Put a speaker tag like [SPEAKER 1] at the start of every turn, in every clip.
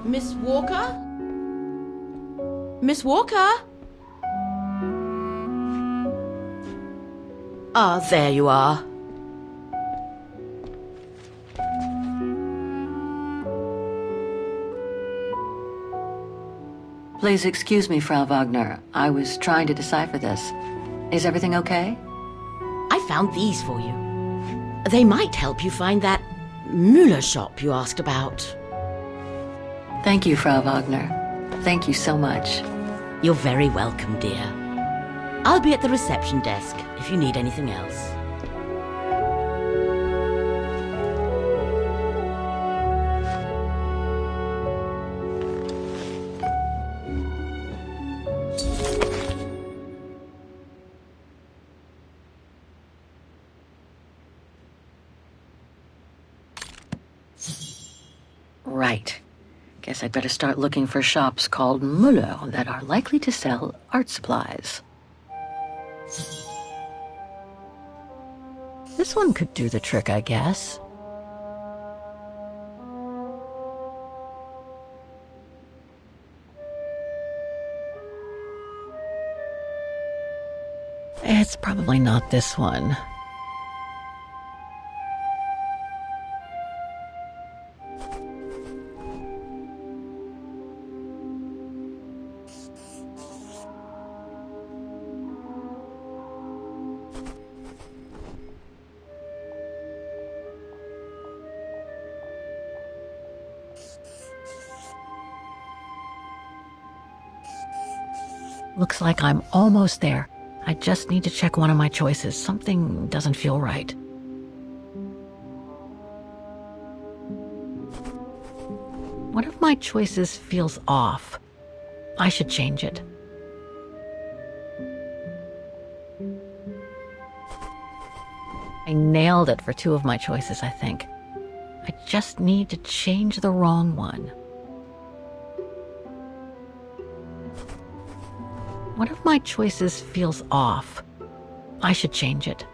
[SPEAKER 1] Miss Walker? Miss Walker? Ah, there you are.
[SPEAKER 2] Please excuse me, Frau Wagner. I was trying to decipher this. Is everything okay?
[SPEAKER 1] I found these for you. They might help you find that Müller shop you asked about.
[SPEAKER 2] Thank you, Frau Wagner. Thank you so much.
[SPEAKER 1] You're very welcome, dear. I'll be at the reception desk if you need anything else.
[SPEAKER 2] Right. Guess I'd better start looking for shops called Müller that are likely to sell art supplies. This one could do the trick, I guess. It's probably not this one. Looks like I'm almost there. I just need to check one of my choices. Something doesn't feel right. One of my choices feels off. I should change it. I nailed it for two of my choices, I think. I just need to change the wrong one. One of my choices feels off. I should change it.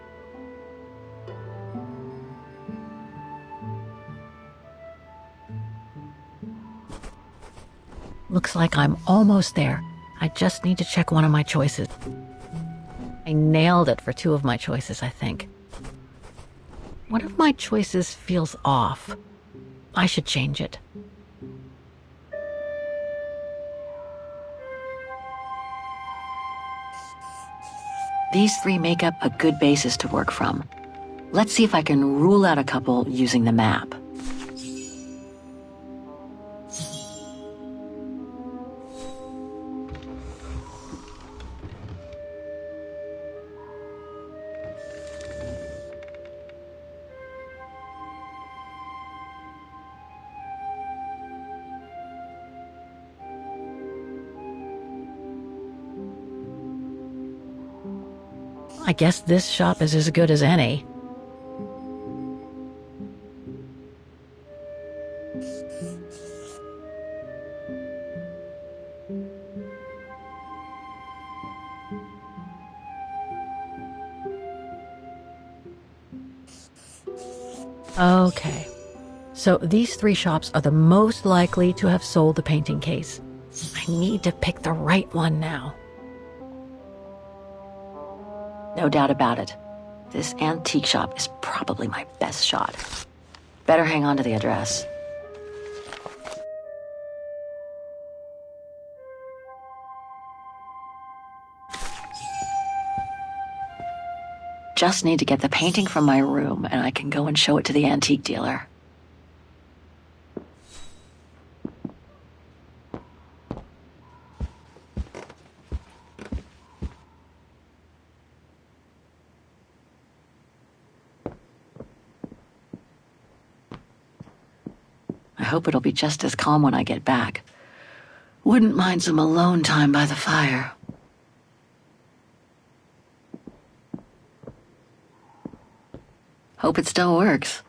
[SPEAKER 2] Looks like I'm almost there. I just need to check one of my choices. I nailed it for two of my choices, I think. One of my choices feels off. I should change it. These three make up a good basis to work from. Let's see if I can rule out a couple using the map. I guess this shop is as good as any. Okay, so these three shops are the most likely to have sold the painting case. I need to pick the right one now. No doubt about it. This antique shop is probably my best shot. Better hang on to the address. Just need to get the painting from my room and I can go and show it to the antique dealer. I hope it'll be just as calm when I get back. Wouldn't mind some alone time by the fire. Hope it still works.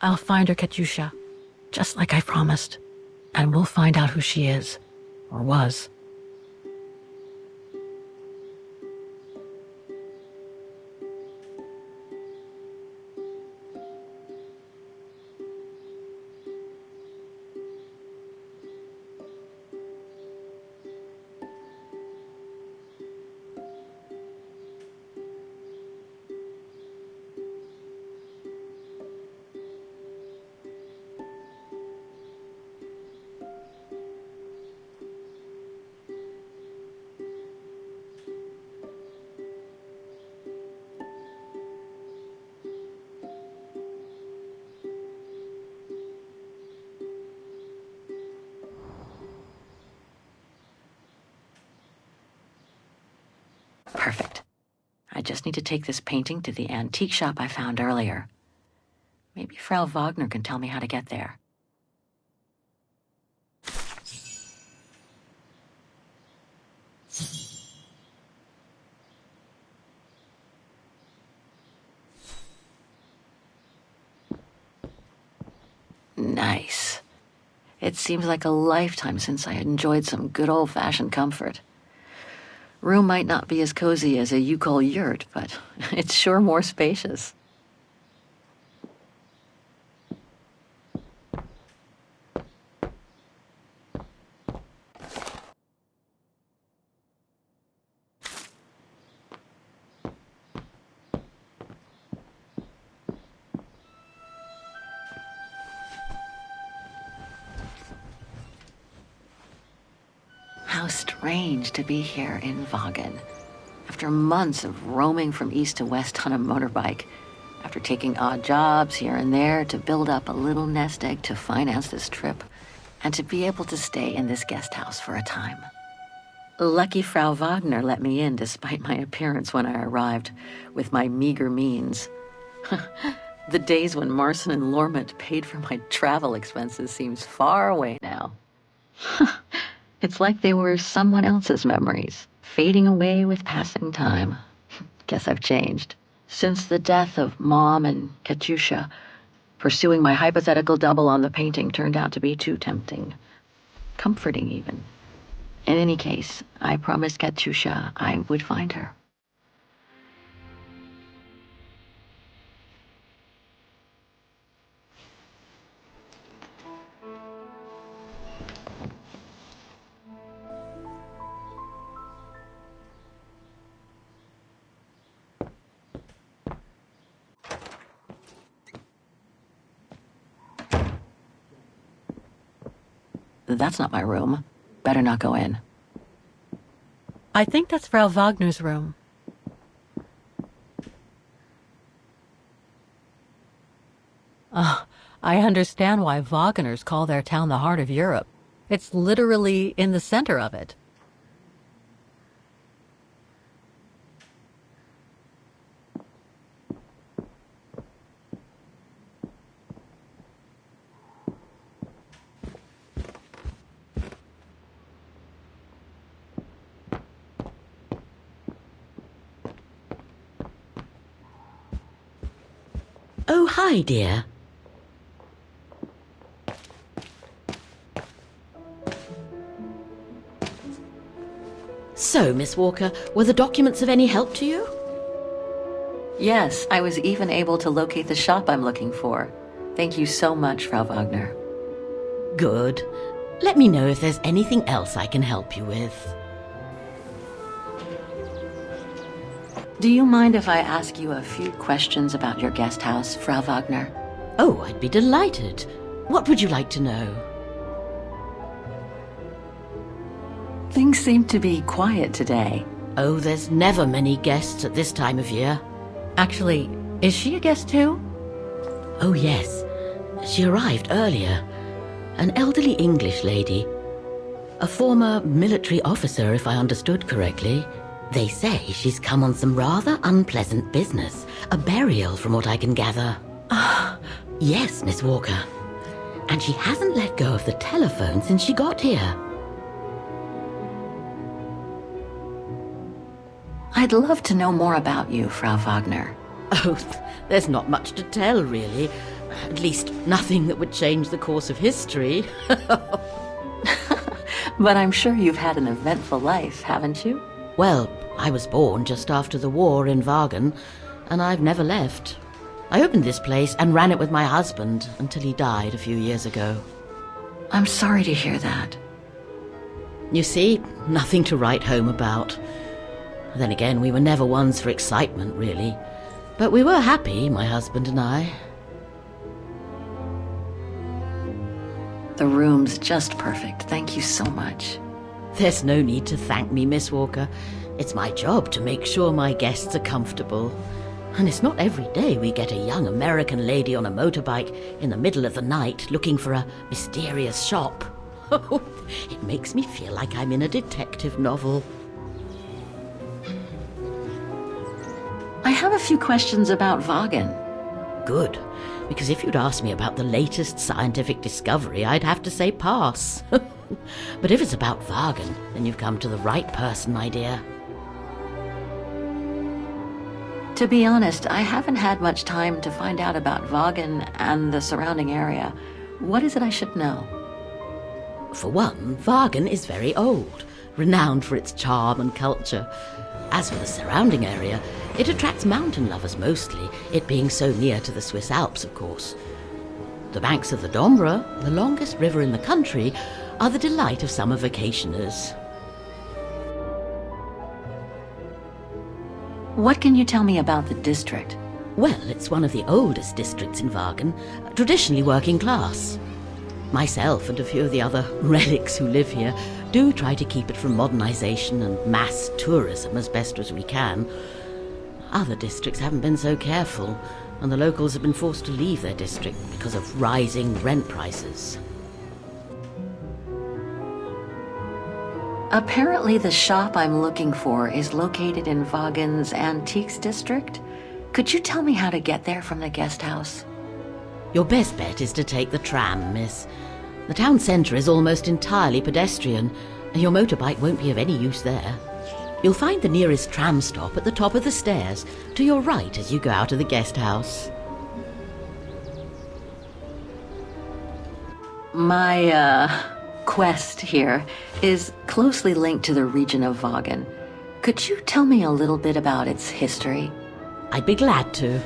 [SPEAKER 2] I'll find her, Katyusha, just like I promised. And we'll find out who she is, or was. Perfect. I just need to take this painting to the antique shop I found earlier. Maybe Frau Wagner can tell me how to get there. Nice. It seems like a lifetime since I enjoyed some good old-fashioned comfort. Room might not be as cozy as a you-call yurt, but it's sure more spacious. How strange to be here in Vagen. After months of roaming from east to west on a motorbike, after taking odd jobs here and there to build up a little nest egg to finance this trip, and to be able to stay in this guest house for a time. Lucky Frau Wagner let me in despite my appearance when I arrived, with my meager means. The days when Marson and Lormet paid for my travel expenses seems far away now. It's like they were someone else's memories, fading away with passing time. Guess I've changed. Since the death of Mom and Katyusha, pursuing my hypothetical double on the painting turned out to be too tempting. Comforting, even. In any case, I promised Katyusha I would find her. That's not my room. Better not go in. I think that's Frau Wagner's room. I understand why Wagners call their town the heart of Europe. It's literally in the center of it.
[SPEAKER 1] Oh, hi, dear. So, Miss Walker, were the documents of any help to you?
[SPEAKER 2] Yes, I was even able to locate the shop I'm looking for. Thank you so much, Frau Wagner.
[SPEAKER 1] Good. Let me know if there's anything else I can help you with.
[SPEAKER 2] Do you mind if I ask you a few questions about your guest house, Frau Wagner?
[SPEAKER 1] Oh, I'd be delighted. What would you like to know?
[SPEAKER 2] Things seem to be quiet today.
[SPEAKER 1] Oh, there's never many guests at this time of year.
[SPEAKER 2] Actually, is she a guest too?
[SPEAKER 1] Oh, yes. She arrived earlier. An elderly English lady. A former military officer, if I understood correctly. They say she's come on some rather unpleasant business. A burial, from what I can gather. Yes, Miss Walker. And she hasn't let go of the telephone since she got here.
[SPEAKER 2] I'd love to know more about you, Frau Wagner.
[SPEAKER 1] Oh, there's not much to tell, really. At least nothing that would change the course of history.
[SPEAKER 2] But I'm sure you've had an eventful life, haven't you?
[SPEAKER 1] Well, I was born just after the war in Wagen, and I've never left. I opened this place and ran it with my husband until he died a few years ago.
[SPEAKER 2] I'm sorry to hear that.
[SPEAKER 1] You see, nothing to write home about. Then again, we were never ones for excitement, really. But we were happy, my husband and I.
[SPEAKER 2] The room's just perfect. Thank you so much.
[SPEAKER 1] There's no need to thank me, Miss Walker. It's my job to make sure my guests are comfortable. And it's not every day we get a young American lady on a motorbike in the middle of the night looking for a mysterious shop. It makes me feel like I'm in a detective novel.
[SPEAKER 2] I have a few questions about Wagen.
[SPEAKER 1] Good, because if you'd asked me about the latest scientific discovery, I'd have to say pass. But if it's about Wagen, then you've come to the right person, my dear.
[SPEAKER 2] To be honest, I haven't had much time to find out about Wagen and the surrounding area. What is it I should know?
[SPEAKER 1] For one, Wagen is very old, renowned for its charm and culture. As for the surrounding area, it attracts mountain lovers mostly, it being so near to the Swiss Alps, of course. The banks of the Dombra, the longest river in the country, are the delight of summer vacationers.
[SPEAKER 2] What can you tell me about the district?
[SPEAKER 1] Well, it's one of the oldest districts in Wagen, traditionally working class. Myself and a few of the other relics who live here do try to keep it from modernization and mass tourism as best as we can. Other districts haven't been so careful, and the locals have been forced to leave their district because of rising rent prices.
[SPEAKER 2] Apparently the shop I'm looking for is located in Wagen's Antiques district. Could you tell me how to get there from the guest house?
[SPEAKER 1] Your best bet is to take the tram, miss. The town centre is almost entirely pedestrian, and your motorbike won't be of any use there. You'll find the nearest tram stop at the top of the stairs, to your right as you go out of the guest house.
[SPEAKER 2] My, quest here is closely linked to the region of Wagen. Could you tell me a little bit about its history?
[SPEAKER 1] I'd be glad to.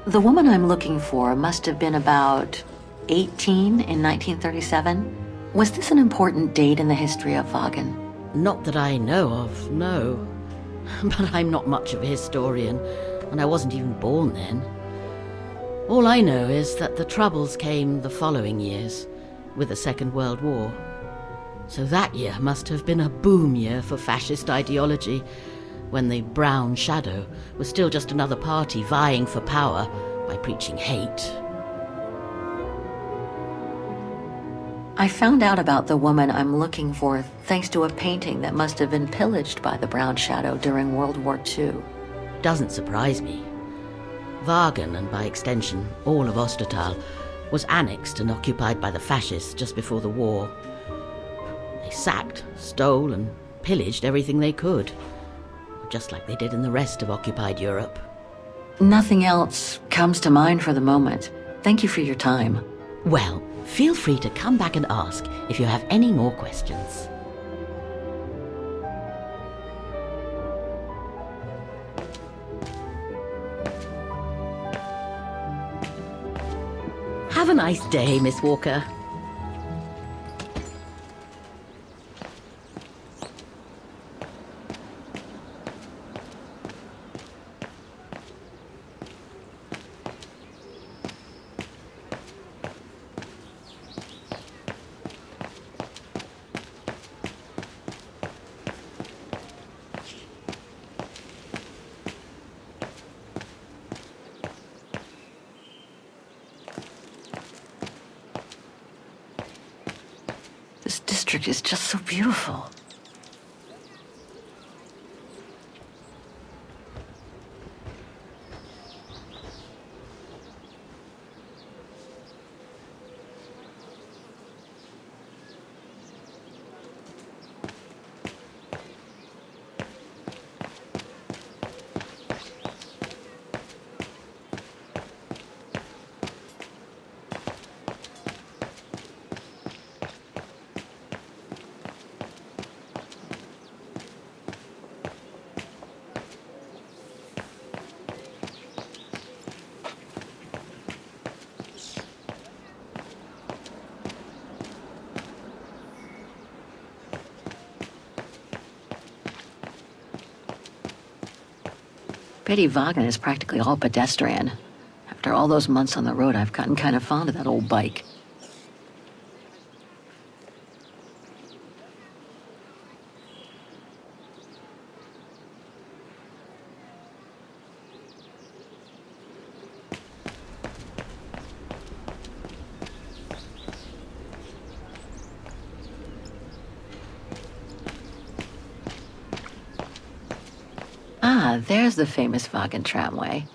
[SPEAKER 2] The woman I'm looking for must have been about 18 in 1937. Was this an important date in the history of Wagen?
[SPEAKER 1] Not that I know of, no. But I'm not much of a historian, and I wasn't even born then. All I know is that the Troubles came the following years, with the Second World War. So that year must have been a boom year for fascist ideology, when the Brown Shadow was still just another party vying for power by preaching hate.
[SPEAKER 2] I found out about the woman I'm looking for thanks to a painting that must have been pillaged by the Brown Shadow during World War II.
[SPEAKER 1] Doesn't surprise me. Wagen, and by extension all of Ostertal, was annexed and occupied by the fascists just before the war. They sacked, stole, and pillaged everything they could, just like they did in the rest of occupied Europe.
[SPEAKER 2] Nothing else comes to mind for the moment. Thank you for your time.
[SPEAKER 1] Well, feel free to come back and ask if you have any more questions. Have a nice day, Miss Walker.
[SPEAKER 2] This district is just so beautiful. Pity Wagen is practically all pedestrian. After all those months on the road, I've gotten kind of fond of that old bike. Ah, there's the famous Wagen tramway.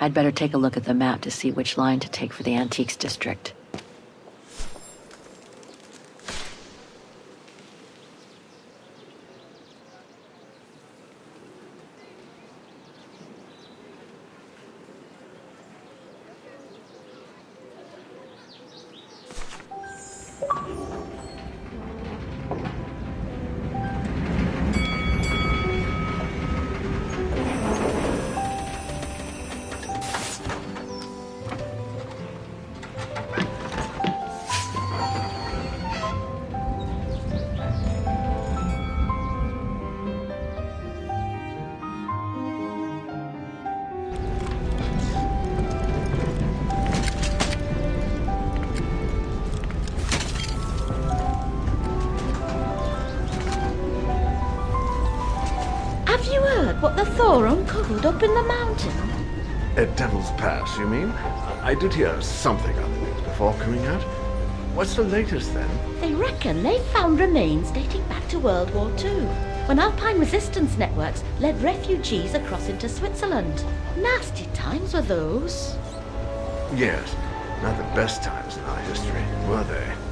[SPEAKER 2] I'd better take a look at the map to see which line to take for the Antiques District.
[SPEAKER 1] Have you heard what the Thor uncovered up in the mountain?
[SPEAKER 3] At Devil's Pass, you mean? I did hear something on the news before coming out. What's the latest then?
[SPEAKER 1] They reckon they've found remains dating back to World War II, when Alpine resistance networks led refugees across into Switzerland. Nasty times were those.
[SPEAKER 3] Yes, not the best times in our history, were they?